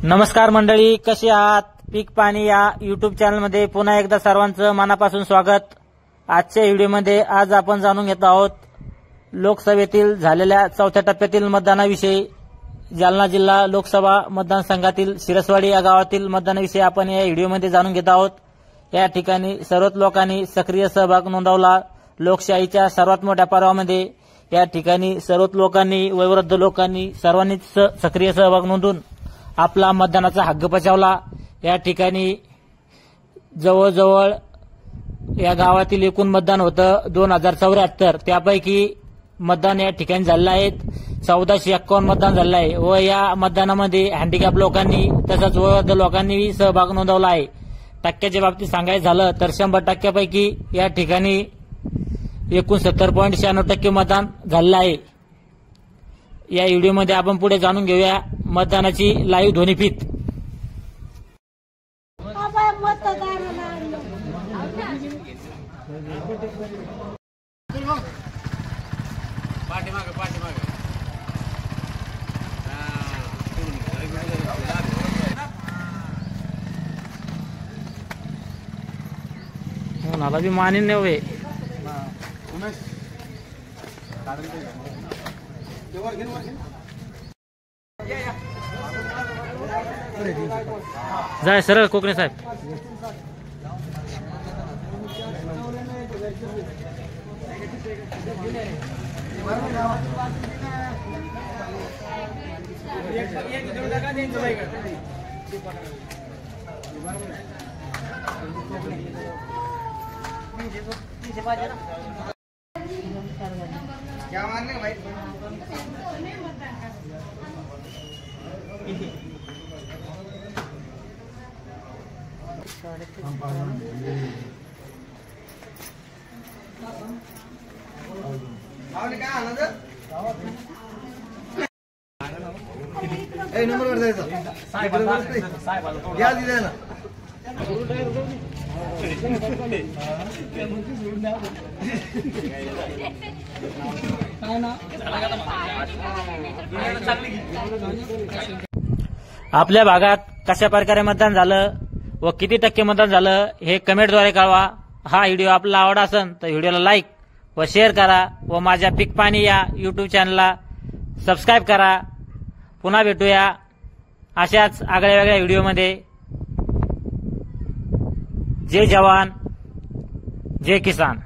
नमस्कार मंडळी, कशी आहात? पीक पाणी या यूट्यूब चॅनलमध्ये पुन्हा एकदा सर्वांचं मनापासून स्वागत। आजच्या व्हिडिओमध्ये आज आपण जाणून घेत आहोत लोकसभेतील झालेल्या चौथ्या टप्प्यातील मतदानाविषयी। जालना जिल्हा लोकसभा मतदारसंघातील शिरसवाडी या गावातील मतदानाविषयी आपण या व्हिडिओमध्ये जाणून घेत आहोत। या ठिकाणी सर्वच लोकांनी सक्रिय सहभाग नोंदवला। लोकशाहीच्या सर्वात मोठ्या पर्वामध्ये या ठिकाणी सर्वच लोकांनी, वयोवृद्ध लोकांनी सर्वांनीच सक्रिय सहभाग नोंदवून आपला मतदानाचा हक्क बजावला। या ठिकाणी जवळजवळ या गावातील एकूण मतदान होतं 2074, त्यापैकी मतदान या ठिकाणी झाले आहेत 1451 मतदान झाले आहे व या मतदानामध्ये हँडिकॅप लोकांनी तसंच वयोवृद्ध लोकांनी सहभाग नोंदवला आहे। टक्क्याच्या बाबतीत सांगायचं झालं तर 100% या ठिकाणी 69.96% मतदान झाले आहे। या व्हिडिओमध्ये आपण पुढे जाणून घेऊया मतदानाची लाईव्ह ध्वनिफीत। मला भी मानी नाही होय। जाय सरळ कोकणे साहेब। क्या मारने भाई? नंबर वर जायचा या दिले ना। आपल्या भागात कशा प्रकारे मतदान झालं व किती टक्के मतदान झालं हे कमेंटद्वारे कळवा। हा व्हिडिओ आपला आवडला असेल तर व्हिडिओला लाईक व शेअर करा व माझ्या पीक पाणी या यूट्यूब चॅनलला सबस्क्राईब करा। पुन्हा भेटूया अशाच आगळ्या वेगळ्या व्हिडिओमध्ये। जय जवान, जय किसान।